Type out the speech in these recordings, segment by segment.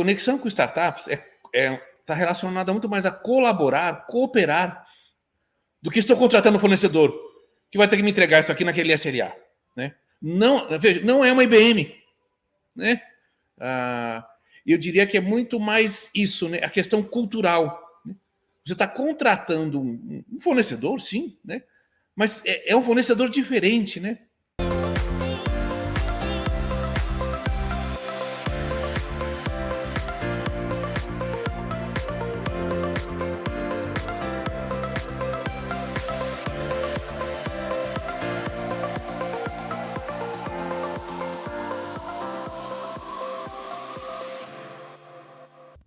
Conexão com startups está relacionada muito mais a colaborar, cooperar, do que estou contratando um fornecedor que vai ter que me entregar isso aqui naquele SLA. Né? Não, veja, não é uma IBM. Né? Eu diria que é muito mais isso, né? A questão cultural. Né? Você está contratando um fornecedor, sim, né? Mas é um fornecedor diferente, né?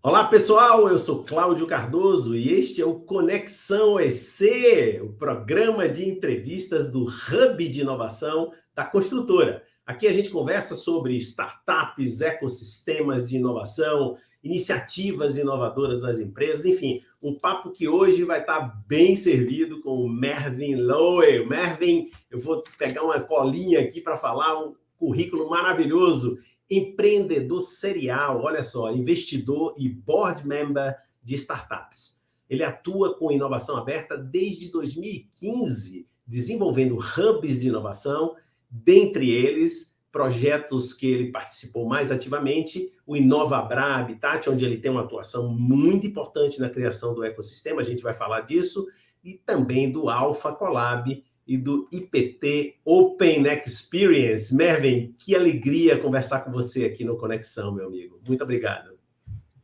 Olá pessoal, eu sou Cláudio Cardoso e este é o Conexão EC, o programa de entrevistas do Hub de Inovação da Construtora. Aqui a gente conversa sobre startups, ecossistemas de inovação, iniciativas inovadoras das empresas, enfim, um papo que hoje vai estar bem servido com o Mervin Lowe. Mervin, eu vou pegar uma colinha aqui para falar um currículo maravilhoso. Empreendedor serial, olha só, investidor e board member de startups. Ele atua com inovação aberta desde 2015, desenvolvendo hubs de inovação, dentre eles, projetos que ele participou mais ativamente, o InovaBra Habitat, onde ele tem uma atuação muito importante na criação do ecossistema, a gente vai falar disso, e também do Alpha Collab, e do IPT Open Experience. Mervin, que alegria conversar com você aqui no Conexão, meu amigo. Muito obrigado.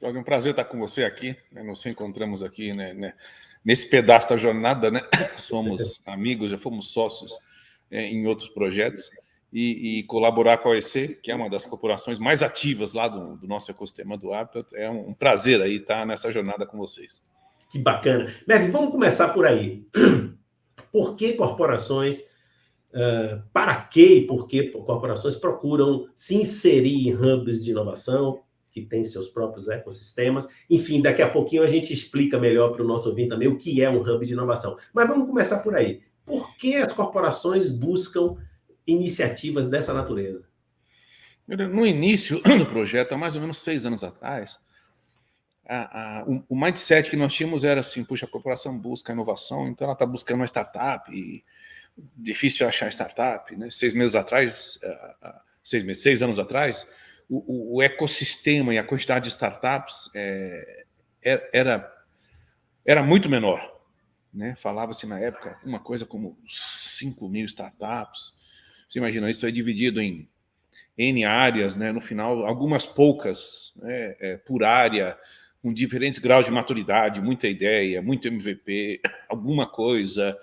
É um prazer estar com você aqui. Né? Nos encontramos aqui, né, nesse pedaço da jornada. Né? Somos amigos, já fomos sócios em outros projetos. E colaborar com a OEC, que é uma das corporações mais ativas lá do nosso ecossistema do Habitat. É um prazer aí estar nessa jornada com vocês. Que bacana. Mervin, vamos começar por aí. Por que corporações, para que e por que corporações procuram se inserir em hubs de inovação, que têm seus próprios ecossistemas? Enfim, daqui a pouquinho a gente explica melhor para o nosso ouvinte também o que é um hub de inovação. Mas vamos começar por aí. Por que as corporações buscam iniciativas dessa natureza? No início do projeto, há mais ou menos 6 anos atrás, o mindset que nós tínhamos era assim, puxa, a corporação busca inovação, então ela está buscando uma startup, e difícil achar startup, né? 6 meses atrás, 6 anos atrás, o ecossistema e a quantidade de startups era muito menor, né? Falava-se na época uma coisa como 5.000 startups. Você imagina, isso é dividido em N áreas, né? No final, algumas poucas, né? Por área, com diferentes graus de maturidade, muita ideia, muito MVP, alguma coisa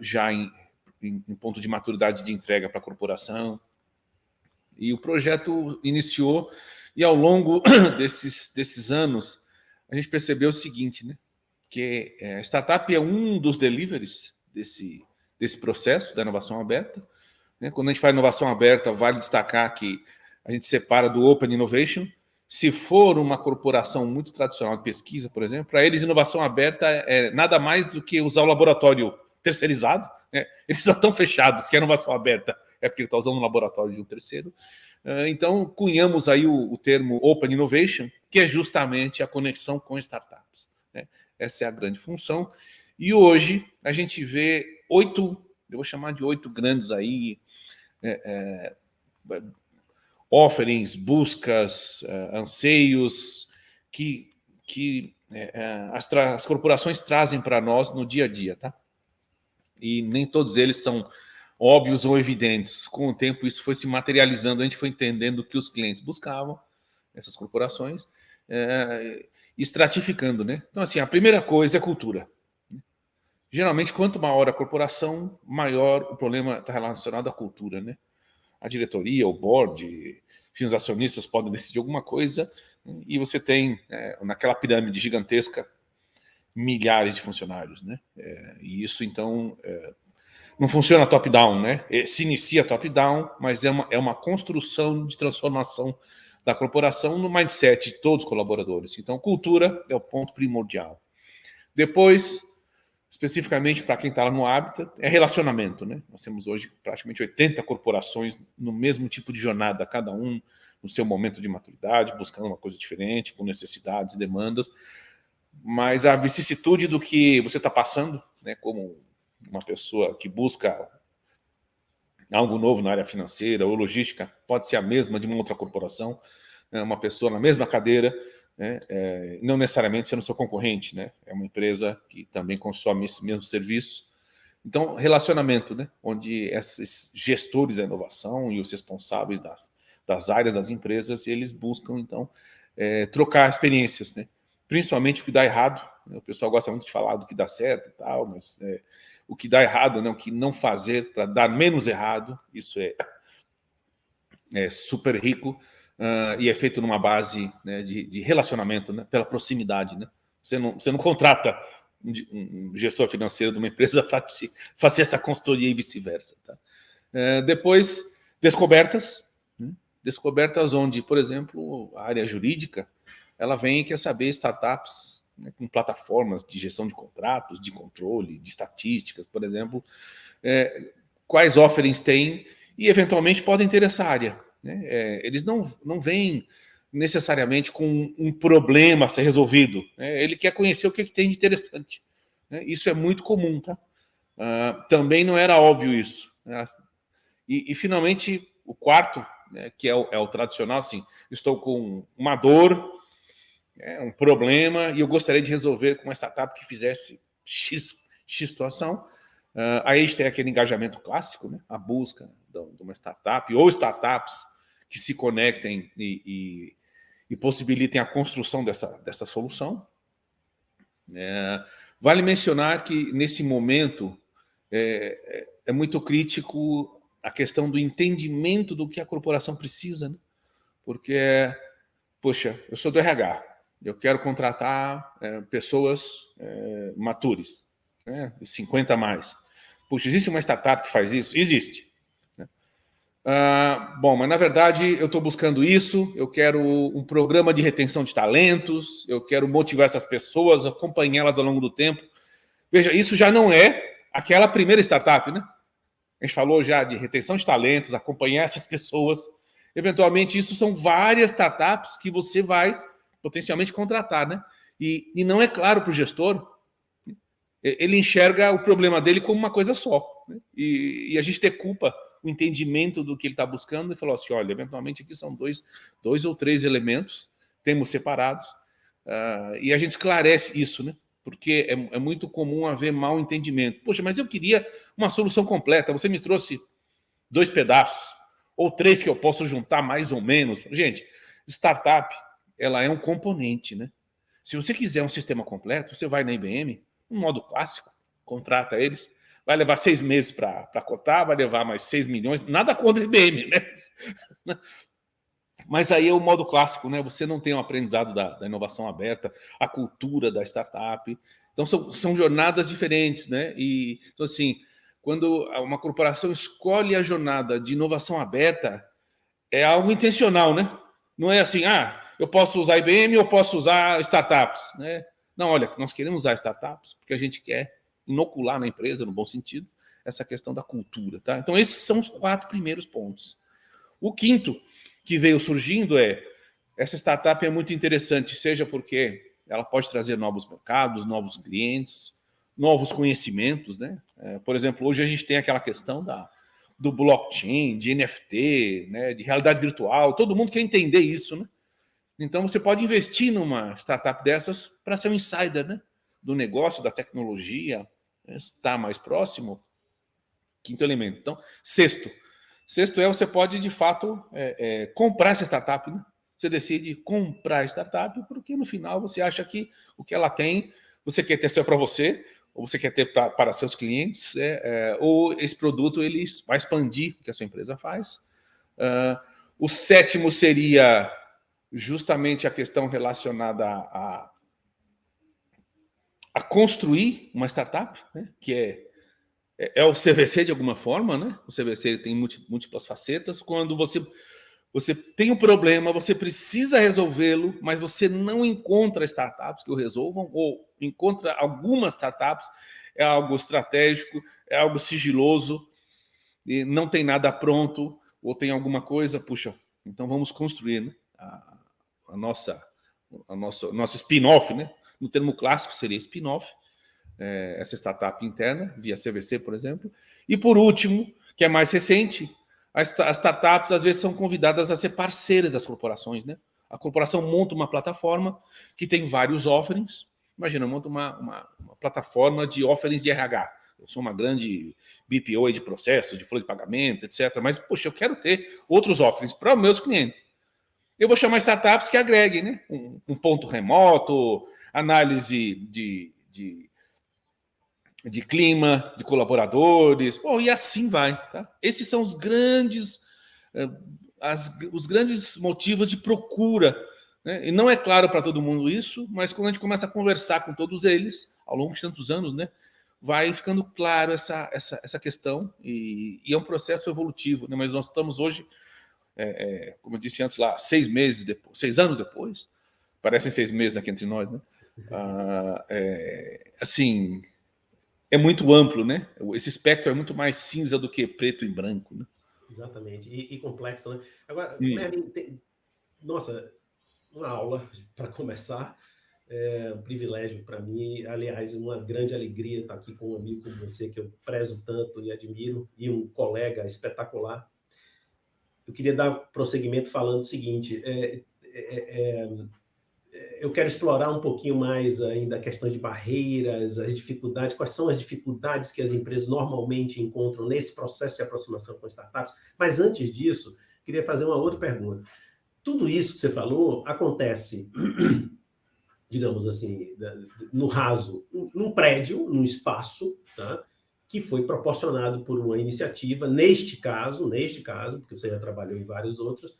já em ponto de maturidade de entrega para a corporação. E o projeto iniciou, e ao longo desses anos, a gente percebeu o seguinte, né? Que a startup é um dos deliveries desse processo da inovação aberta. Né? Quando a gente fala inovação aberta, vale destacar que a gente separa do Open Innovation. Se for uma corporação muito tradicional de pesquisa, por exemplo, para eles inovação aberta é nada mais do que usar o laboratório terceirizado. Né? Eles já estão fechados, que a inovação aberta é porque ele está usando um laboratório de um terceiro. Então, cunhamos aí o termo Open Innovation, que é justamente a conexão com startups. Né? Essa é a grande função. E hoje a gente vê 8, eu vou chamar de 8 grandes aí, offerings, buscas, anseios que as corporações trazem para nós no dia a dia, tá? E nem todos eles são óbvios ou evidentes. Com o tempo isso foi se materializando, a gente foi entendendo o que os clientes buscavam, essas corporações, estratificando, né? Então, assim, a primeira coisa é cultura. Geralmente, quanto maior a corporação, maior o problema está relacionado à cultura, né? A diretoria, o board, enfim, os acionistas podem decidir alguma coisa e você tem, naquela pirâmide gigantesca, milhares de funcionários, né? E isso, então, não funciona top-down, né? Se inicia top-down, mas é uma construção de transformação da corporação no mindset de todos os colaboradores. Então, cultura é o ponto primordial. Depois, especificamente para quem está lá no Habitat, é relacionamento, né? Nós temos hoje praticamente 80 corporações no mesmo tipo de jornada, cada um no seu momento de maturidade, buscando uma coisa diferente, com necessidades e demandas, mas a vicissitude do que você está passando, né, como uma pessoa que busca algo novo na área financeira ou logística, pode ser a mesma de uma outra corporação, né, uma pessoa na mesma cadeira, né, não necessariamente sendo seu concorrente, né, é uma empresa que também consome esse mesmo serviço. Então, relacionamento, né, onde esses gestores da inovação e os responsáveis das áreas das empresas, eles buscam, então, trocar experiências, né, principalmente o que dá errado. Né, o pessoal gosta muito de falar do que dá certo e tal, mas o que dá errado, né, o que não fazer para dar menos errado, isso é super rico e é feito numa base, né, de relacionamento, né, pela proximidade. Né? Você não contrata um gestor financeiro de uma empresa para fazer essa consultoria e vice-versa. Tá? Depois, descobertas. Né? Descobertas onde, por exemplo, a área jurídica, ela vem e quer saber startups, né, com plataformas de gestão de contratos, de controle, de estatísticas, por exemplo, quais offerings têm e, eventualmente, podem ter essa área. Né? Eles não vêm necessariamente com um problema a ser resolvido. Né? Ele quer conhecer o que tem de interessante. Né? Isso é muito comum. Tá? Também não era óbvio isso. Né? E, finalmente, o quarto, né, que é o tradicional, assim, estou com uma dor, um problema, e eu gostaria de resolver com uma startup que fizesse X situação. Aí a gente tem aquele engajamento clássico, né? A busca de uma startup, ou startups que se conectem e possibilitem a construção dessa solução. Vale mencionar que, nesse momento, é muito crítico a questão do entendimento do que a corporação precisa, né? Porque, poxa, eu sou do RH, eu quero contratar pessoas matures, né, 50 a mais. Puxa, existe uma startup que faz isso? Existe. Né? Bom, mas na verdade eu estou buscando isso, eu quero um programa de retenção de talentos, eu quero motivar essas pessoas, acompanhá-las ao longo do tempo. Veja, isso já não é aquela primeira startup, né? A gente falou já de retenção de talentos, acompanhar essas pessoas. Eventualmente, isso são várias startups que você vai potencialmente contratar, né? E não é claro para o gestor, ele enxerga o problema dele como uma coisa só. Né? E a gente decupa o entendimento do que ele está buscando e falou assim, olha, eventualmente aqui são dois ou três elementos, temos separados, e a gente esclarece isso, né? Porque é muito comum haver mau entendimento. Poxa, mas eu queria uma solução completa, você me trouxe 2 pedaços, ou 3 que eu posso juntar mais ou menos. Gente, startup, ela é um componente, né? Se você quiser um sistema completo, você vai na IBM, um modo clássico, contrata eles, vai levar 6 meses para cotar, vai levar mais 6 milhões, nada contra a IBM, né? Mas aí é o modo clássico, né? Você não tem o aprendizado da inovação aberta, a cultura da startup. Então, são jornadas diferentes, né? E, então, assim, quando uma corporação escolhe a jornada de inovação aberta, é algo intencional, né? Não é assim, eu posso usar IBM ou posso usar startups, né? Não, olha, nós queremos usar startups porque a gente quer inocular na empresa, no bom sentido, essa questão da cultura, tá? Então, esses são os 4 primeiros pontos. O quinto que veio surgindo essa startup é muito interessante, seja porque ela pode trazer novos mercados, novos clientes, novos conhecimentos, né? Por exemplo, hoje a gente tem aquela questão do blockchain, de NFT, né, de realidade virtual, todo mundo quer entender isso, né? Então você pode investir numa startup dessas para ser um insider, né, do negócio, da tecnologia, estar mais próximo. Quinto elemento. Então, sexto você pode, de fato, comprar essa startup, né? Você decide comprar a startup porque, no final, você acha que o que ela tem, você quer ter só para você, ou você quer ter para seus clientes, ou esse produto ele vai expandir o que a sua empresa faz. O sétimo seria justamente a questão relacionada a construir uma startup, né? Que é o CVC de alguma forma, né? O CVC tem múltiplas facetas. Quando você tem um problema, você precisa resolvê-lo, mas você não encontra startups que o resolvam, ou encontra algumas startups, é algo estratégico, é algo sigiloso, e não tem nada pronto, ou tem alguma coisa, puxa, Então vamos construir, né, a nossa spin-off, né? No termo clássico seria spin-off, essa startup interna, via CVC, por exemplo. E por último, que é mais recente, as startups às vezes são convidadas a ser parceiras das corporações, né? A corporação monta uma plataforma que tem vários offerings. Imagina, monta uma plataforma de offerings de RH. Eu sou uma grande BPO de processo, de folha de pagamento, etc. Mas, poxa, eu quero ter outros offerings para os meus clientes. Eu vou chamar startups que agreguem, né? Um ponto remoto, análise de clima, de colaboradores, e assim vai. Tá? Esses são os grandes motivos de procura. Né? E não é claro para todo mundo isso, mas quando a gente começa a conversar com todos eles, ao longo de tantos anos, né, vai ficando claro essa questão, e é um processo evolutivo. Né? Mas nós estamos hoje, como eu disse antes lá, 6 meses depois, 6 anos depois, parecem 6 meses aqui entre nós, né? Assim, é muito amplo, né? Esse espectro é muito mais cinza do que preto e branco, né? Exatamente, e complexo, né? Agora, Mervin, nossa, uma aula para começar, um privilégio para mim, aliás, uma grande alegria estar aqui com um amigo como você, que eu prezo tanto e admiro, e um colega espetacular. Eu queria dar prosseguimento falando o seguinte, eu quero explorar um pouquinho mais ainda a questão de barreiras, as dificuldades, quais são as dificuldades que as empresas normalmente encontram nesse processo de aproximação com startups. Mas antes disso, queria fazer uma outra pergunta. Tudo isso que você falou acontece, digamos assim, no raso, num prédio, num espaço, tá? Que foi proporcionado por uma iniciativa, neste caso, porque você já trabalhou em vários outros,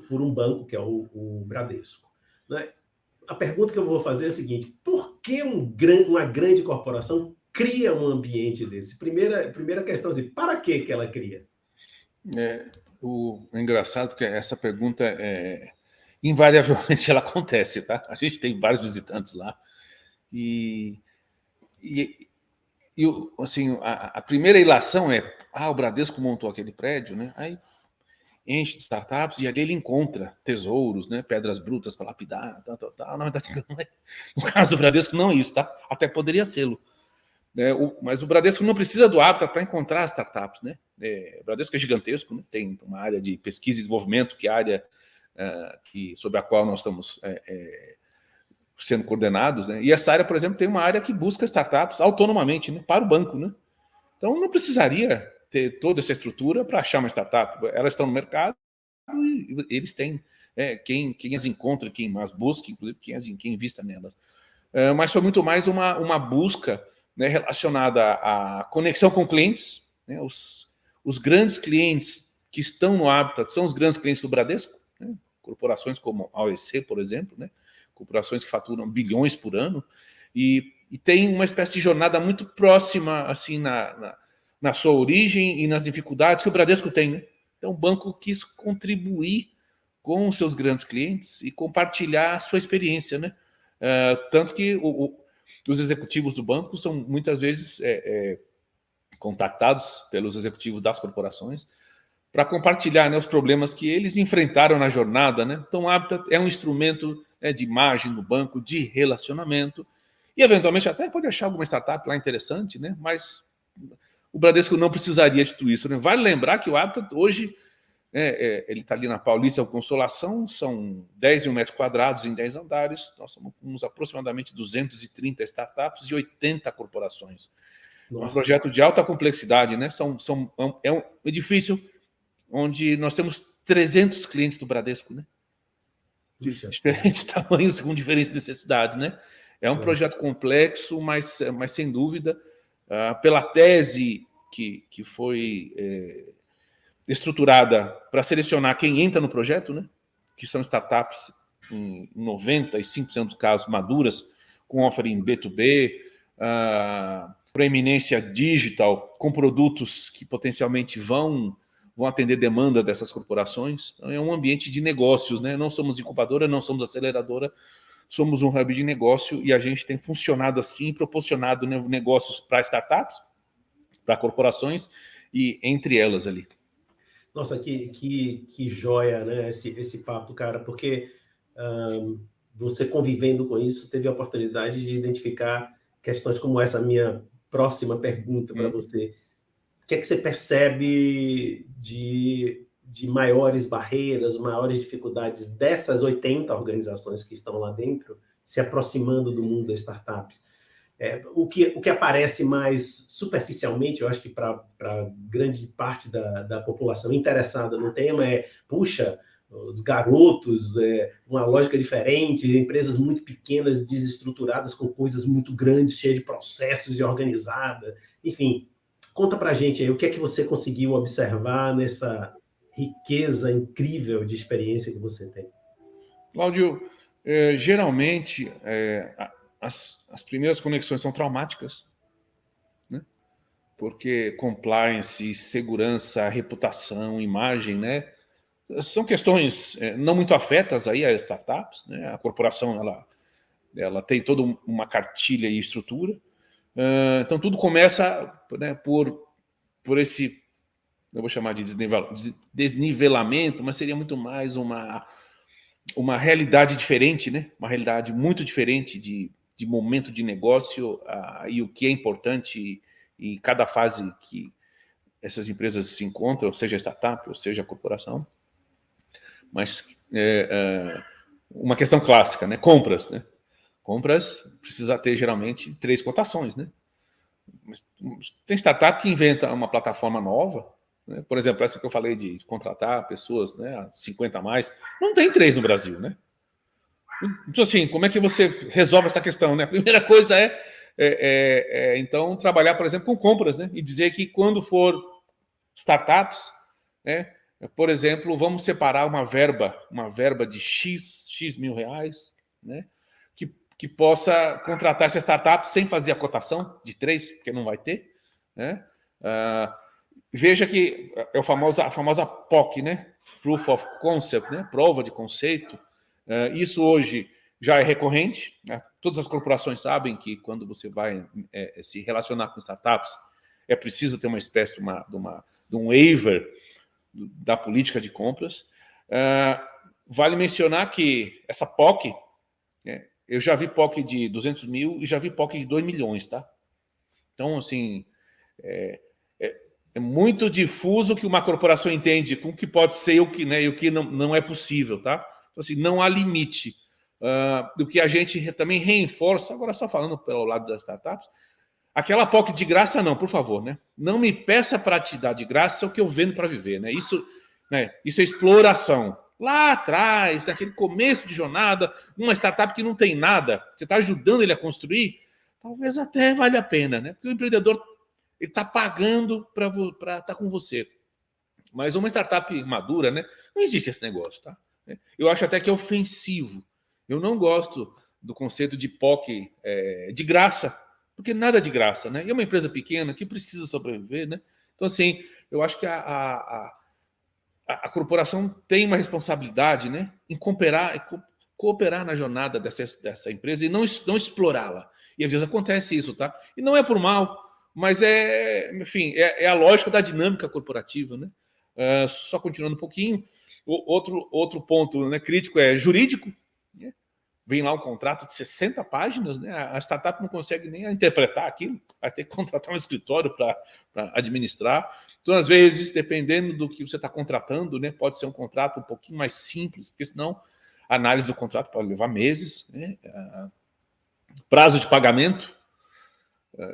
por um banco, que é o Bradesco. Né? A pergunta que eu vou fazer é a seguinte: por que uma grande corporação cria um ambiente desse? Primeira questão, assim, para que ela cria? É engraçado que essa pergunta, invariavelmente, ela acontece, tá? A gente tem vários visitantes lá e assim, a primeira ilação é: o Bradesco montou aquele prédio, né? Aí enche de startups e ali ele encontra tesouros, né? Pedras brutas para lapidar, tal. Na verdade, não é. No caso do Bradesco, não é isso, tá? Até poderia ser-lo. Mas o Bradesco não precisa do Habitat para encontrar startups, né? O Bradesco é gigantesco, né? Tem uma área de pesquisa e desenvolvimento, que é a área sobre a qual nós estamos sendo coordenados, né? E essa área, por exemplo, tem uma área que busca startups autonomamente, né? Para o banco, né? Então não precisaria ter toda essa estrutura para achar uma startup. Elas estão no mercado e eles têm quem as encontra, quem as busca, inclusive quem invista nelas. Mas foi muito mais uma busca, né, relacionada à conexão com clientes. Né? Os grandes clientes que estão no Habitat são os grandes clientes do Bradesco, né? Corporações como a OEC, por exemplo, né? Corporações que faturam bilhões por ano, e tem uma espécie de jornada muito próxima assim na sua origem e nas dificuldades que o Bradesco tem. Né? Então o banco quis contribuir com os seus grandes clientes e compartilhar a sua experiência, né? Tanto que os executivos do banco são muitas vezes contactados pelos executivos das corporações para compartilhar, né, os problemas que eles enfrentaram na jornada. Né? Então, o Habitat é um instrumento, né, de imagem no banco, de relacionamento, e eventualmente até pode achar alguma startup lá interessante, né? Mas o Bradesco não precisaria de tudo isso. Né? Vale lembrar que o Habitat hoje ele está ali na Paulista Consolação, são 10 mil metros quadrados em 10 andares, nós somos aproximadamente 230 startups e 80 corporações. Nossa. Um projeto de alta complexidade, né? É um edifício onde nós temos 300 clientes do Bradesco, né? De diferentes tamanhos, com diferentes necessidades, né? É um projeto complexo, mas sem dúvida, pela tese que foi estruturada para selecionar quem entra no projeto, né? Que são startups em 95% dos casos maduras, com offering B2B, proeminência digital, com produtos que potencialmente vão atender demanda dessas corporações. Então, é um ambiente de negócios, né? Não somos incubadora, não somos aceleradora, somos um hub de negócio, e a gente tem funcionado assim, proporcionado, né, negócios para startups, para corporações e entre elas ali. Nossa, que joia, né? Esse papo, cara, porque você convivendo com isso teve a oportunidade de identificar questões como essa minha próxima pergunta para você. O que é que você percebe de maiores barreiras, maiores dificuldades dessas 80 organizações que estão lá dentro se aproximando do mundo das startups? O que aparece mais superficialmente, eu acho que para grande parte da população interessada no tema puxa, os garotos, uma lógica diferente, empresas muito pequenas, desestruturadas, com coisas muito grandes, cheias de processos e organizada. Enfim, conta para a gente aí o que é que você conseguiu observar nessa riqueza incrível de experiência que você tem. Cláudio, geralmente as primeiras conexões são traumáticas, né? Porque compliance, segurança, reputação, imagem, né? São questões não muito afetas aí às startups, né? A corporação ela tem toda uma cartilha e estrutura. Então tudo começa, né, por esse, eu vou chamar de desnivelamento, mas seria muito mais uma realidade diferente, né? Uma realidade muito diferente de momento de negócio e o que é importante em cada fase que essas empresas se encontram, seja startup ou seja corporação. Mas uma questão clássica, né? Compras, né? Compras precisa ter geralmente 3 cotações, né? Tem startup que inventa uma plataforma nova, né? Por exemplo, essa que eu falei de contratar pessoas, né, 50 a mais, não tem 3 no Brasil, né? Então, assim, como é que você resolve essa questão, né? A primeira coisa então, trabalhar, por exemplo, com compras, né? E dizer que quando for startups, né? Por exemplo, vamos separar uma verba de X mil reais, né? Que possa contratar essa startup sem fazer a cotação de 3, porque não vai ter, né? Veja que é a famosa POC, né? Proof of Concept, né? Prova de conceito. Isso hoje já é recorrente, né? Todas as corporações sabem que quando você vai se relacionar com startups, é preciso ter uma espécie de um waiver da política de compras. Vale mencionar que essa POC, eu já vi POC de 200 mil e já vi POC de 2 milhões, tá? Então, assim, é muito difuso o que uma corporação entende com o que pode ser e o que não é possível, tá? Então, assim, não há limite. Do que a gente também reforça, agora só falando pelo lado das startups, aquela POC de graça não, por favor, né? Não me peça para te dar de graça o que eu vendo para viver, né? Isso é exploração. Lá atrás, naquele começo de jornada, uma startup que não tem nada, você está ajudando ele a construir, talvez até valha a pena, né? Porque o empreendedor ele está pagando para estar com você. Mas uma startup madura, né? Não existe esse negócio, tá? Eu acho até que é ofensivo. Eu não gosto do conceito de POC de graça, porque nada é de graça, né? E é uma empresa pequena que precisa sobreviver, né? Então, assim, eu acho que a corporação tem uma responsabilidade, né, em cooperar na jornada dessa empresa e não explorá-la. E às vezes acontece isso, tá? E não é por mal, mas enfim, é a lógica da dinâmica corporativa, né? Só continuando um pouquinho, outro ponto, né, crítico é jurídico, né? Vem lá um contrato de 60 páginas, né? A startup não consegue nem interpretar aquilo, vai ter que contratar um escritório para administrar. Então, às vezes, dependendo do que você está contratando, né, pode ser um contrato um pouquinho mais simples, porque senão a análise do contrato pode levar meses, né? Prazo de pagamento.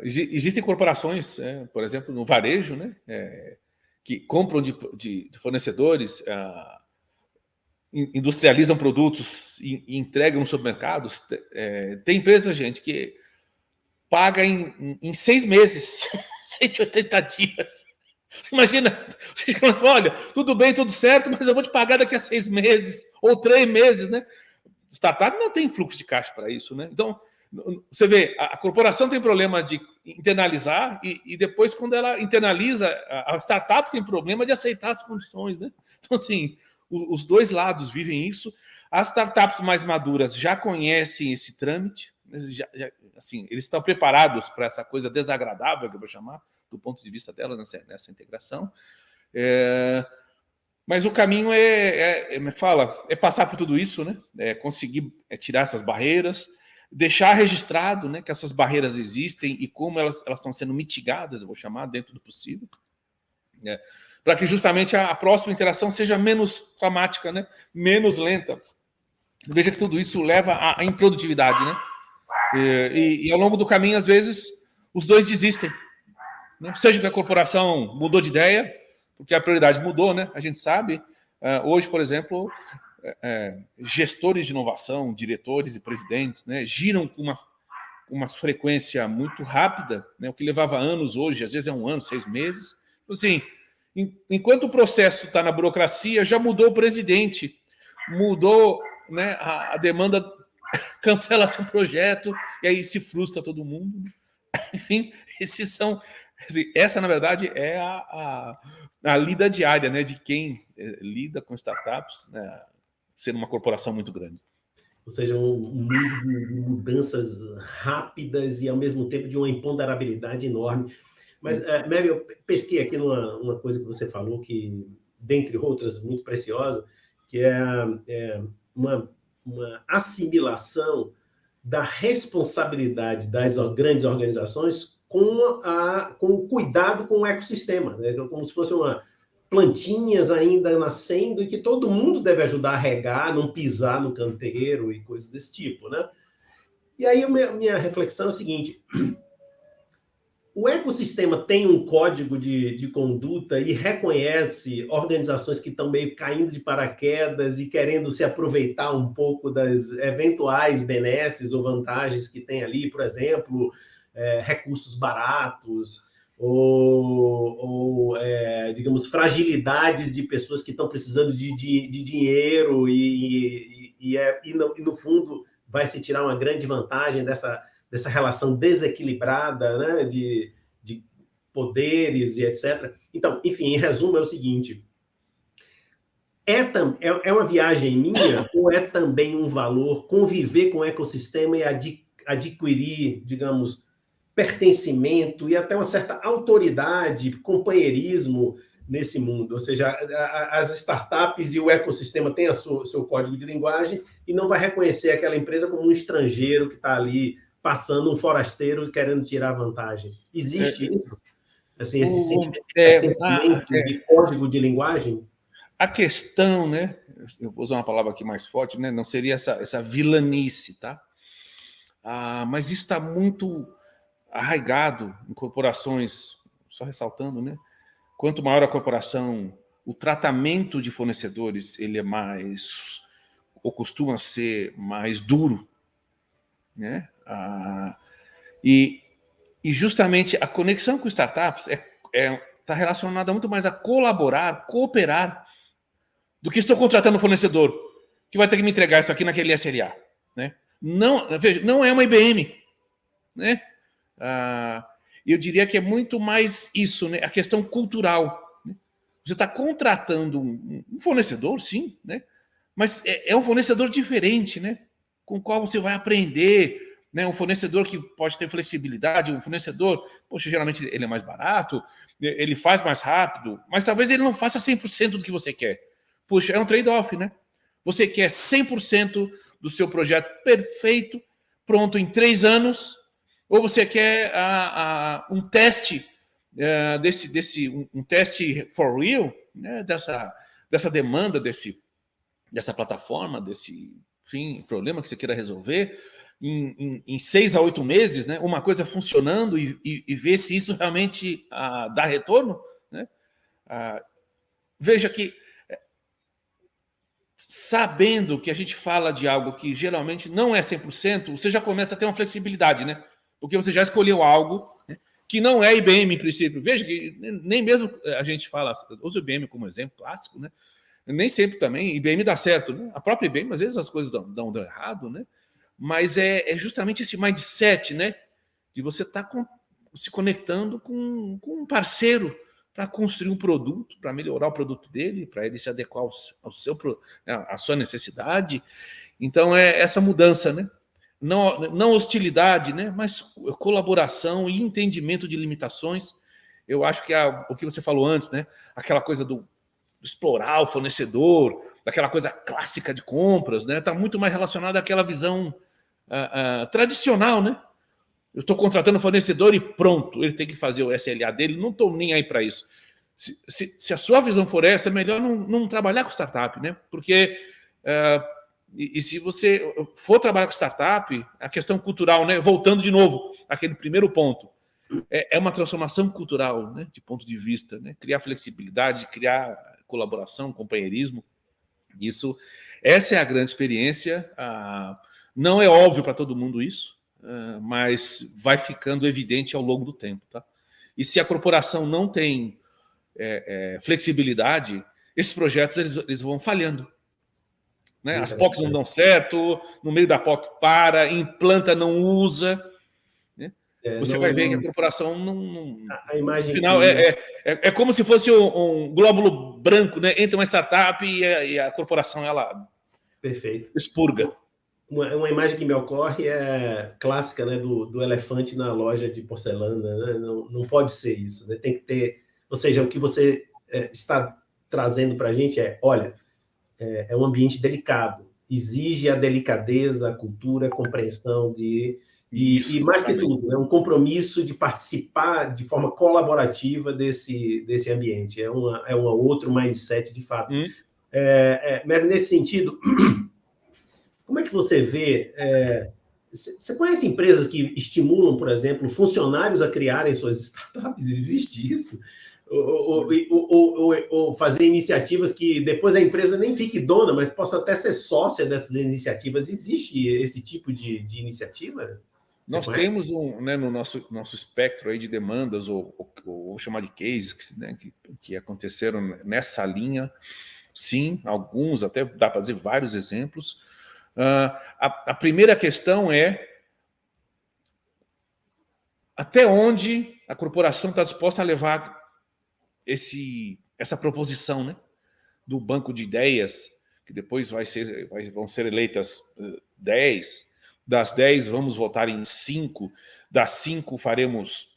Existem corporações, por exemplo, no varejo, né, que compram de fornecedores, industrializam produtos e entregam nos supermercados. Tem empresa, gente, que paga em 6 meses, 180 dias. Imagina, você fala, olha, tudo bem, tudo certo, mas eu vou te pagar daqui a 6 meses ou 3 meses, né? Startup não tem fluxo de caixa para isso, né? Então, você vê, a corporação tem problema de internalizar e depois, quando ela internaliza, a startup tem problema de aceitar as condições, né? Então, assim, os dois lados vivem isso. As startups mais maduras já conhecem esse trâmite, assim, eles estão preparados para essa coisa desagradável, que eu vou chamar, do ponto de vista delas nessa integração. Mas o caminho é passar por tudo isso, né? É conseguir tirar essas barreiras, deixar registrado, né, que essas barreiras existem e como elas estão sendo mitigadas, eu vou chamar, dentro do possível, né? Para que justamente a próxima interação seja menos traumática, né? Menos lenta. Veja que tudo isso leva à improdutividade, né? E ao longo do caminho, às vezes, os dois desistem, né? Seja que a corporação mudou de ideia, porque a prioridade mudou, né? A gente sabe. Hoje, por exemplo, gestores de inovação, diretores e presidentes, né, giram com uma frequência muito rápida, né? O que levava anos hoje, às vezes é 1 ano, 6 meses. Assim, enquanto o processo está na burocracia, já mudou o presidente, mudou, né, a demanda, cancela-se um projeto, e aí se frustra todo mundo. Enfim, essa, na verdade, é a lida diária, né, de quem lida com startups, né, sendo uma corporação muito grande. Ou seja, um mundo de mudanças rápidas e, ao mesmo tempo, de uma imponderabilidade enorme. Mas, Mary, eu pesquei aqui numa coisa que você falou, que, dentre outras, muito preciosa, que é uma assimilação da responsabilidade das grandes organizações com o cuidado com o ecossistema, né? Como se fosse plantinhas ainda nascendo e que todo mundo deve ajudar a regar, não pisar no canteiro e coisas desse tipo, né? E aí minha reflexão é a seguinte: o ecossistema tem um código de conduta e reconhece organizações que estão meio caindo de paraquedas e querendo se aproveitar um pouco das eventuais benesses ou vantagens que tem ali, por exemplo, recursos baratos ou digamos, fragilidades de pessoas que estão precisando de dinheiro e no fundo vai se tirar uma grande vantagem dessa relação desequilibrada, né, de poderes e etc. Então, enfim, em resumo, é o seguinte: é uma viagem minha ou é também um valor conviver com o ecossistema e adquirir, digamos, pertencimento e até uma certa autoridade, companheirismo nesse mundo? Ou seja, as startups e o ecossistema têm seu código de linguagem e não vai reconhecer aquela empresa como um estrangeiro que está ali passando, um forasteiro querendo tirar vantagem. Existe isso? Assim, esse sentimento de pertencimento, de código de linguagem? A questão, né? Eu vou usar uma palavra aqui mais forte, né? Não seria essa vilanice, tá? Mas isso está muito arraigado em corporações, só ressaltando, né? Quanto maior a corporação, o tratamento de fornecedores ele é mais, ou costuma ser mais duro, né? E justamente a conexão com startups está relacionada muito mais a colaborar, cooperar, do que estou contratando um fornecedor que vai ter que me entregar isso aqui naquele SLA, né? Não, veja, não é uma IBM, né? Eu diria que é muito mais isso, né? A questão cultural. Né? Você está contratando um fornecedor, sim, né? Mas é um fornecedor diferente, né? Com o qual você vai aprender, né? Um fornecedor que pode ter flexibilidade, um fornecedor, poxa, geralmente ele é mais barato, ele faz mais rápido, mas talvez ele não faça 100% do que você quer. Puxa, é um trade-off, né? Você quer 100% do seu projeto perfeito, pronto em 3 anos, ou você quer um teste um teste for real, né? dessa demanda, dessa plataforma, desse problema que você queira resolver, em 6 a 8 meses, né? Uma coisa funcionando e ver se isso realmente dá retorno, né? Veja que sabendo que a gente fala de algo que geralmente não é 100%, você já começa a ter uma flexibilidade, né? Porque você já escolheu algo, né, que não é IBM em princípio. Veja que nem mesmo a gente fala, usa o IBM como exemplo clássico, né? Nem sempre também IBM dá certo, né? A própria IBM, às vezes as coisas dão errado, né? Mas é justamente esse mindset, né? De você estar se conectando com um parceiro para construir um produto, para melhorar o produto dele, para ele se adequar à sua necessidade. Então, é essa mudança, né? Não hostilidade, né? Mas colaboração e entendimento de limitações. Eu acho que o que você falou antes, né? Aquela coisa explorar o fornecedor, daquela coisa clássica de compras, né? Está muito mais relacionado àquela visão tradicional, né? Eu estou contratando o fornecedor e pronto, ele tem que fazer o SLA dele, não estou nem aí para isso. Se a sua visão for essa, é melhor não trabalhar com startup, né? Porque e se você for trabalhar com startup, a questão cultural, né? Voltando de novo àquele primeiro ponto, é uma transformação cultural, né? De ponto de vista, né? Criar flexibilidade, criar colaboração, companheirismo. Essa é a grande experiência. Não é óbvio para todo mundo isso, mas vai ficando evidente ao longo do tempo, tá? E se a corporação não tem flexibilidade, esses projetos eles vão falhando, né? As POCs não dão certo, no meio da POC implanta, não usa, né? Você vai ver que a corporação não a imagem no final é como se fosse um glóbulo branco, né? Entra uma startup e a corporação ela perfeito expurga. Uma imagem que me ocorre é clássica, né, do elefante na loja de porcelana, né? Não pode ser isso, né? Tem que ter, ou seja, o que você está trazendo para a gente olha, é um ambiente delicado, exige a delicadeza, a cultura, a compreensão e mais que tudo, né, um compromisso de participar de forma colaborativa desse ambiente. É uma outro mindset, de fato. Mas nesse sentido, como é que você vê... você conhece empresas que estimulam, por exemplo, funcionários a criarem suas startups? Existe isso? Ou fazer iniciativas que depois a empresa nem fique dona, mas possa até ser sócia dessas iniciativas. Existe esse tipo de iniciativa? Nós temos né, no nosso espectro aí de demandas, ou vou chamar de cases, né, que aconteceram nessa linha. Sim, alguns, até dá para dizer vários exemplos. A primeira questão é até onde a corporação está disposta a levar essa proposição, né, do banco de ideias, que depois vão ser eleitas 10, das 10 vamos votar em 5, das 5 faremos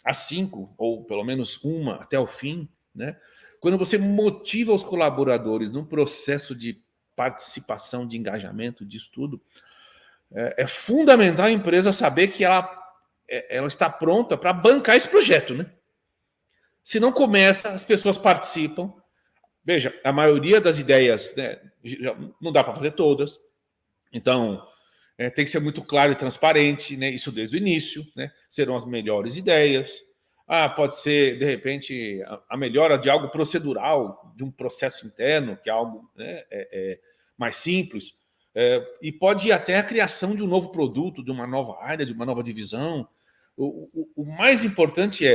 as 5, ou pelo menos uma até o fim, né? Quando você motiva os colaboradores num processo de participação, de engajamento, de estudo, é fundamental a empresa saber que ela está pronta para bancar esse projeto, né? Se não começa, as pessoas participam. Veja, a maioria das ideias, né, não dá para fazer todas. Então, tem que ser muito claro e transparente, né? Isso desde o início, né? Serão as melhores ideias. Pode ser, de repente, a melhora de algo procedural, de um processo interno, que é algo, né, mais simples. E pode ir até a criação de um novo produto, de uma nova área, de uma nova divisão. O mais importante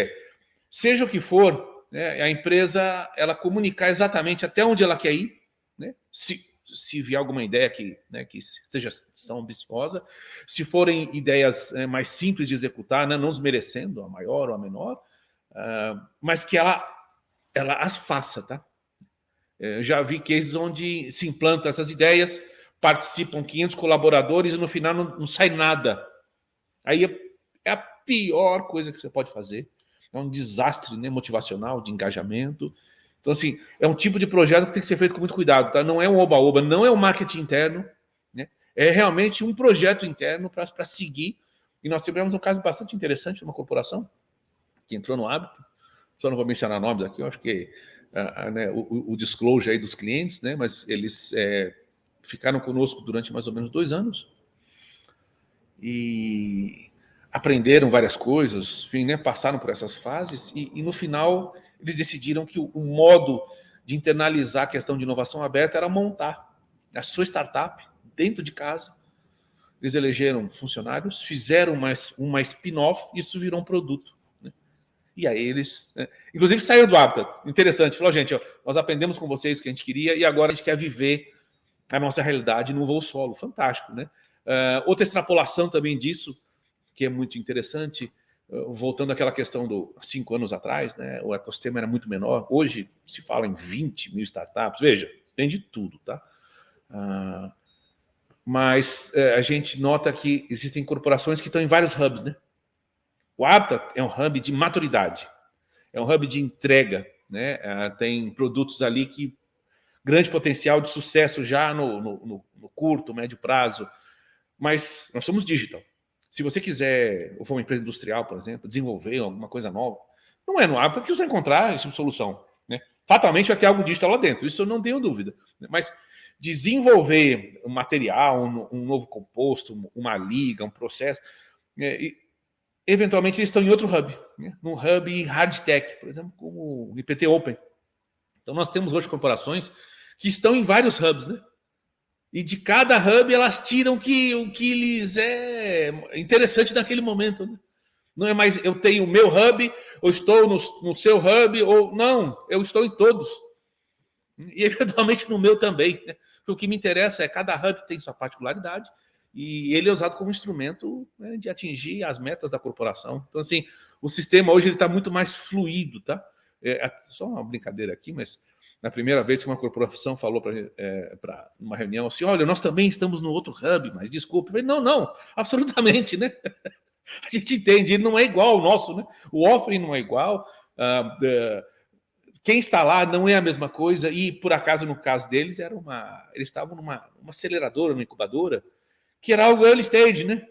seja o que for, né, a empresa ela comunicar exatamente até onde ela quer ir, né? Se vier alguma ideia que seja tão ambiciosa, se forem ideias mais simples de executar, né, não desmerecendo a maior ou a menor, mas que ela as faça, tá? Já vi cases onde se implantam essas ideias, participam 500 colaboradores e no final não sai nada. Aí é a pior coisa que você pode fazer. É um desastre, né, motivacional, de engajamento. Então, assim, é um tipo de projeto que tem que ser feito com muito cuidado, tá? Não é um oba-oba, não é um marketing interno, né? É realmente um projeto interno para seguir. E nós tivemos um caso bastante interessante de uma corporação que entrou no hábito. Só não vou mencionar nomes aqui, eu acho que né, o disclosure aí dos clientes, né? Mas eles ficaram conosco durante mais ou menos 2 anos e aprenderam várias coisas, enfim, né, passaram por essas fases e no final eles decidiram que o modo de internalizar a questão de inovação aberta era montar a sua startup dentro de casa. Eles elegeram funcionários, fizeram uma spin-off e isso virou um produto, né? E aí eles, né, inclusive, saíram do hábito. Interessante, falou, gente, nós aprendemos com vocês o que a gente queria e agora a gente quer viver a nossa realidade num voo solo. Fantástico, né? Outra extrapolação também disso, que é muito interessante, voltando àquela questão do 5 anos atrás, né, o ecossistema era muito menor. Hoje se fala em 20 mil startups. Veja, tem de tudo, tá? Mas a gente nota que existem corporações que estão em vários hubs, né? O Apta é um hub de maturidade, é um hub de entrega, né? Tem produtos ali que grande potencial de sucesso já no curto, médio prazo, mas nós somos digital. Se você quiser, ou for uma empresa industrial, por exemplo, desenvolver alguma coisa nova, não é no Apta que você vai encontrar essa solução, né? Fatalmente vai ter algo digital lá dentro, isso eu não tenho dúvida. Mas desenvolver um material, um novo composto, uma liga, um processo, eventualmente eles estão em outro hub, né? Num hub hard tech, por exemplo, como o IPT Open. Então nós temos hoje corporações que estão em vários hubs, né? E de cada hub elas tiram o que lhes é interessante naquele momento, né? Não é mais eu tenho o meu hub, ou estou no seu hub, ou não, eu estou em todos. E eventualmente no meu também, né? Porque o que me interessa é cada hub tem sua particularidade e ele é usado como instrumento, né, de atingir as metas da corporação. Então, assim, o sistema hoje está muito mais fluido, tá? Só uma brincadeira aqui, mas na primeira vez que uma corporação falou para uma reunião assim, olha, nós também estamos no outro hub, mas desculpe. Eu falei, não, absolutamente, né? A gente entende, ele não é igual ao nosso, né? O offering não é igual, quem está lá não é a mesma coisa, e por acaso, no caso deles, eles estavam numa aceleradora, numa incubadora, que era algo early stage, né?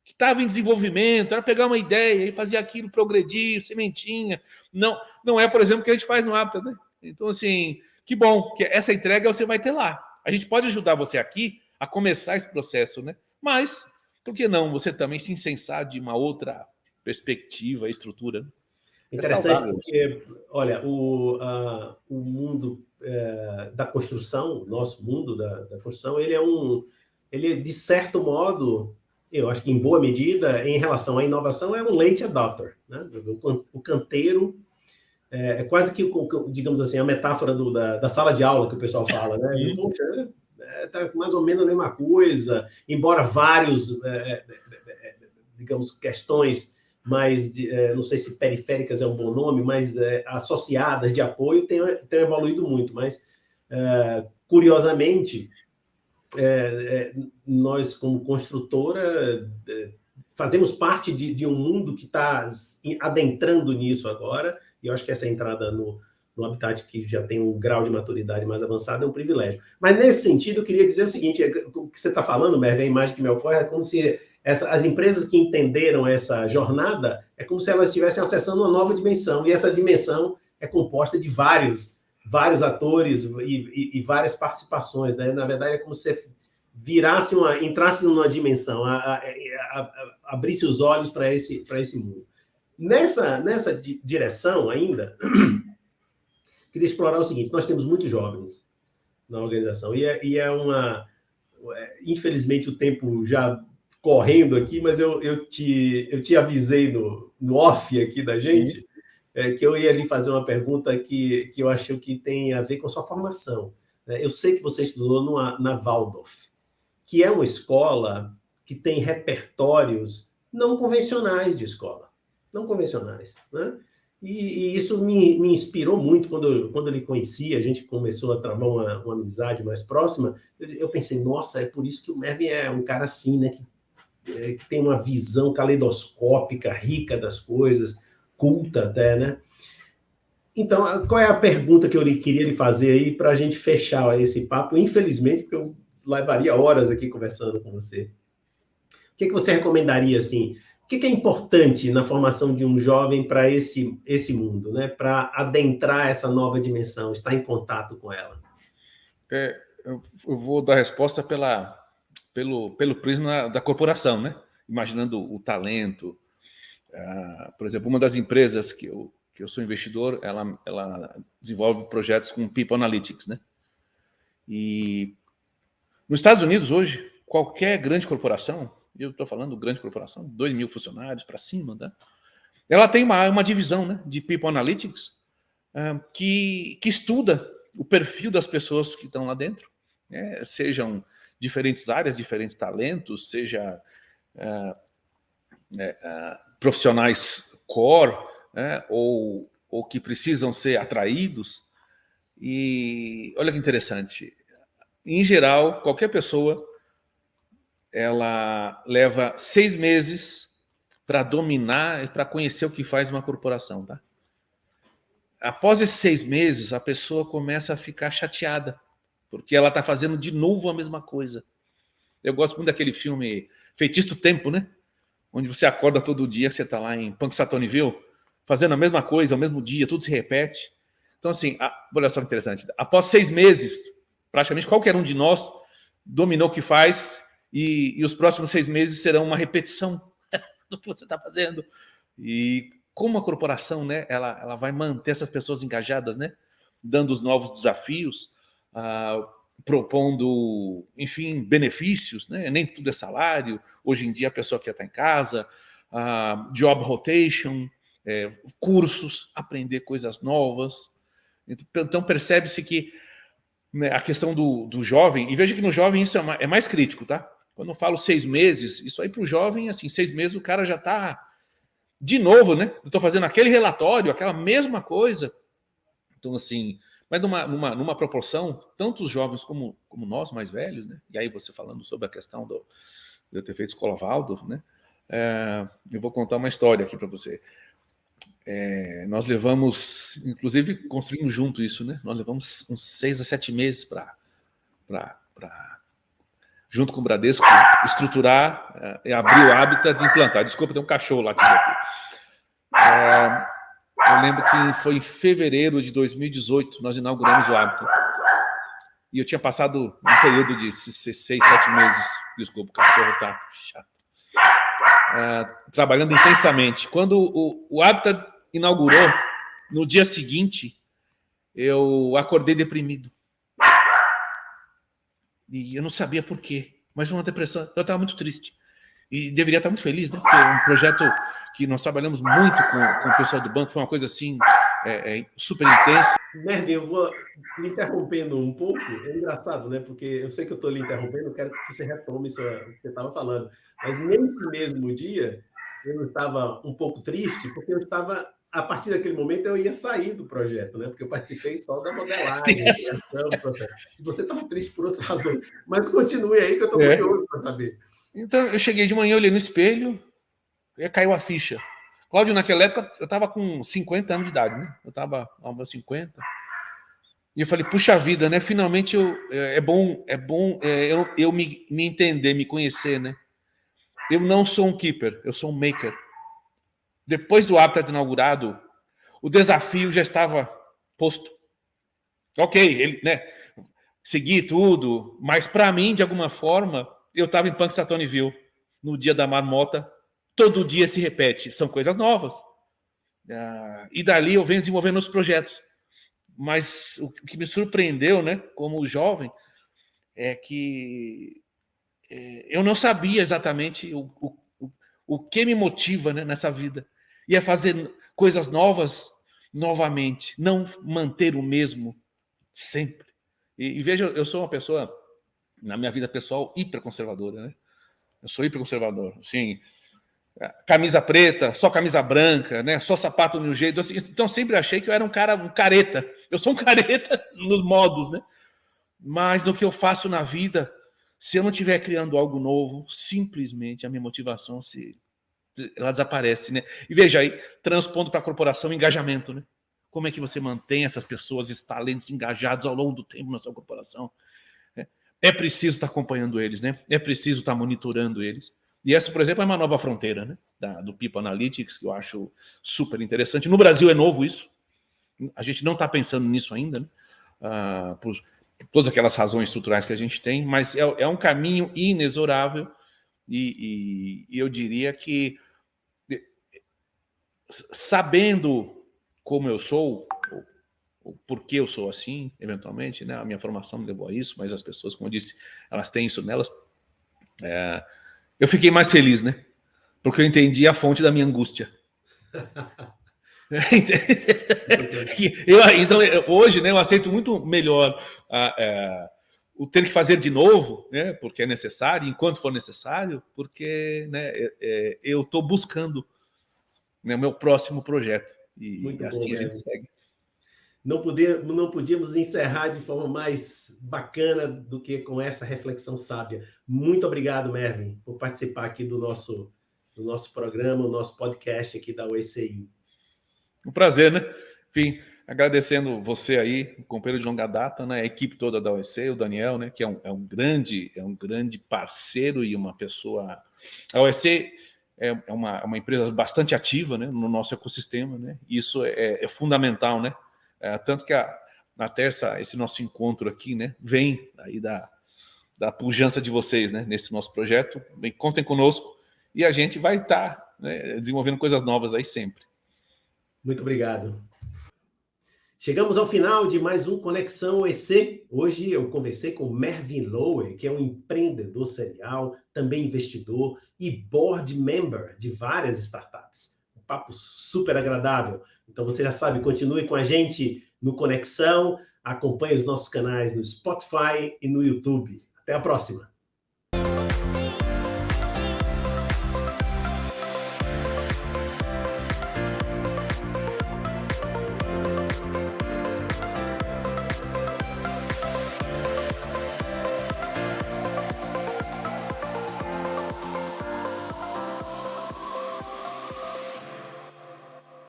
Que estava em desenvolvimento, era pegar uma ideia e fazer aquilo progredir, sementinha. Não é, por exemplo, o que a gente faz no Apta, né? Então, assim, que bom, que essa entrega você vai ter lá. A gente pode ajudar você aqui a começar esse processo, né? Mas, por que não você também se incensar de uma outra perspectiva, estrutura? Interessante, porque, olha, o mundo da construção, o nosso mundo da construção, ele de certo modo, eu acho que em boa medida, em relação à inovação, é um late adopter, né? O canteiro é quase que, digamos assim, a metáfora da sala de aula que o pessoal fala, né? Poxa, tá mais ou menos a mesma coisa, embora vários, digamos, questões mais, não sei se periféricas é um bom nome, mas associadas de apoio, tem evoluído muito. Mas, curiosamente, nós, como construtora, fazemos parte de um mundo que está adentrando nisso agora, e eu acho que essa entrada no Habitat, que já tem um grau de maturidade mais avançado, é um privilégio. Mas, nesse sentido, eu queria dizer o seguinte, o que você está falando, Merve, a imagem que me ocorre é como se as empresas que entenderam essa jornada, é como se elas estivessem acessando uma nova dimensão, e essa dimensão é composta de vários atores e várias participações, né? Na verdade, é como se você entrasse numa dimensão, abrisse os olhos para esse mundo. Nessa direção ainda, queria explorar o seguinte, nós temos muitos jovens na organização, infelizmente o tempo já correndo aqui, mas eu te avisei no off aqui da gente, que eu ia lhe fazer uma pergunta que eu acho que tem a ver com a sua formação. Eu sei que você estudou na Waldorf, que é uma escola que tem repertórios não convencionais de escola. Não convencionais, né? E isso me inspirou muito quando eu lhe conheci, a gente começou a travar uma amizade mais próxima. Eu pensei, nossa, é por isso que o Mervin é um cara assim, né? Que tem uma visão caleidoscópica, rica das coisas, culta até, né? Então, qual é a pergunta que eu queria lhe fazer aí para a gente fechar esse papo? Infelizmente, porque eu levaria horas aqui conversando com você. O que você recomendaria, assim? O que é importante na formação de um jovem para esse mundo, né? Para adentrar essa nova dimensão, estar em contato com ela? Eu vou dar a resposta pelo prisma da corporação, né? Imaginando o talento. Por exemplo, uma das empresas que eu sou investidor, ela desenvolve projetos com People Analytics, né? E nos Estados Unidos hoje, qualquer grande corporação, eu estou falando grande corporação, 2.000 funcionários para cima, né? Ela tem uma divisão, né, de People Analytics que estuda o perfil das pessoas que estão lá dentro, né? Sejam diferentes áreas, diferentes talentos, seja profissionais core, né, ou que precisam ser atraídos. E olha que interessante, em geral, qualquer pessoa ela leva 6 meses para dominar e para conhecer o que faz uma corporação, tá? após esses 6 meses, a pessoa começa a ficar chateada, porque ela está fazendo de novo a mesma coisa. Eu gosto muito daquele filme Feitiço do Tempo, né? Onde você acorda todo dia, você está lá em Punxsutawney, fazendo a mesma coisa, ao mesmo dia, tudo se repete. Então, assim, olha só que interessante. Após 6 meses, praticamente qualquer um de nós dominou o que faz e os próximos 6 meses serão uma repetição do que você está fazendo. E como a corporação, né, ela vai manter essas pessoas engajadas, né, dando os novos desafios, propondo, enfim, benefícios, né? Nem tudo é salário. Hoje em dia a pessoa quer estar em casa, job rotation, cursos, aprender coisas novas. Então percebe-se que, né, a questão do jovem, e veja que no jovem isso é mais crítico, tá? Quando eu falo 6 meses, isso aí para o jovem, assim, 6 meses o cara já está de novo, né? Eu estou fazendo aquele relatório, aquela mesma coisa. Então, assim, mas numa proporção, tanto os jovens como nós, mais velhos, né? E aí você falando sobre a questão de eu ter feito escola Waldorf, né? Eu vou contar uma história aqui para você. Nós levamos, inclusive construímos junto isso, né? Nós levamos uns 6 a 7 meses para junto com o Bradesco, estruturar e abrir o Habitat de implantar. Desculpa, tem um cachorro lá aqui. Eu lembro que foi em fevereiro de 2018, nós inauguramos o Habitat. E eu tinha passado um período de 6, 7 meses, desculpa, o cachorro tá chato, trabalhando intensamente. Quando o Habitat inaugurou, no dia seguinte, eu acordei deprimido. E eu não sabia por quê, mas uma depressão. Eu estava muito triste. E deveria estar muito feliz, né? Porque é um projeto que nós trabalhamos muito com o pessoal do banco, foi uma coisa assim, super intensa. Mervin, eu vou me interrompendo um pouco. É engraçado, né? Porque eu sei que eu estou lhe interrompendo, eu quero que você retome isso que você estava falando. Mas nesse mesmo dia, eu estava um pouco triste, porque eu estava, a partir daquele momento, eu ia sair do projeto, né? Porque eu participei só da modelagem, do processo. E você estava triste por outras razões. Mas continue aí, que eu estou curioso para saber. Então, eu cheguei de manhã, olhei no espelho, e caiu a ficha. Cláudio, naquela época, eu estava com 50 anos de idade, né? Eu estava aos meus 50. E eu falei, puxa vida, né? Finalmente é bom eu me entender, me conhecer, né? Eu não sou um keeper, eu sou um maker. Depois do Habitat inaugurado, o desafio já estava posto. Ok, né? Segui tudo, mas para mim, de alguma forma, eu estava em Punxsutawney, no dia da marmota, todo dia se repete, são coisas novas. E dali eu venho desenvolvendo os projetos. Mas o que me surpreendeu, né, como jovem, é que eu não sabia exatamente o que me motiva, né, nessa vida. E é fazer coisas novas novamente, não manter o mesmo sempre. E veja, eu sou uma pessoa, na minha vida pessoal, hiperconservadora, né? Eu sou hiperconservador, assim, camisa preta, só camisa branca, né? Só sapato de um jeito. Assim, então sempre achei que eu era um careta. Eu sou um careta nos modos, né? Mas no que eu faço na vida, se eu não estiver criando algo novo, simplesmente a minha motivação ela desaparece, né? E veja aí, transpondo para a corporação, engajamento, né? Como é que você mantém essas pessoas, esses talentos engajados ao longo do tempo na sua corporação? É preciso estar acompanhando eles, né? É preciso estar monitorando eles. E essa, por exemplo, é uma nova fronteira, né? Do People Analytics, que eu acho super interessante. No Brasil é novo isso. A gente não está pensando nisso ainda, né? Por todas aquelas razões estruturais que a gente tem, mas é um caminho inexorável e eu diria que, sabendo como eu sou, ou por que eu sou assim, eventualmente, né? A minha formação me levou a isso, mas as pessoas, como eu disse, elas têm isso nelas. Eu fiquei mais feliz, né? Porque eu entendi a fonte da minha angústia. Então, hoje, né, eu aceito muito melhor o ter que fazer de novo, né, porque é necessário, enquanto for necessário, porque, né, eu estou buscando, né, o meu próximo projeto. E muito assim bom, a gente segue. Não podíamos encerrar de forma mais bacana do que com essa reflexão sábia. Muito obrigado, Mervin, por participar aqui do nosso programa, o nosso podcast aqui da OECI. Um prazer, né? Enfim, Agradecendo você aí, companheiro de longa data, né? A equipe toda da OEC, o Daniel, né? Que é um grande parceiro e uma pessoa. A OEC é uma empresa bastante ativa, né, no nosso ecossistema, né? Isso é fundamental, né? Tanto que até esse nosso encontro aqui, né? Vem aí da pujança de vocês, né? Nesse nosso projeto. Bem, contem conosco e a gente vai estar, né, desenvolvendo coisas novas aí sempre. Muito obrigado. Chegamos ao final de mais um Conexão EC. Hoje eu conversei com Mervyn Lowe, que é um empreendedor serial, também investidor e board member de várias startups. Um papo super agradável. Então você já sabe, continue com a gente no Conexão, acompanhe os nossos canais no Spotify e no YouTube. Até a próxima!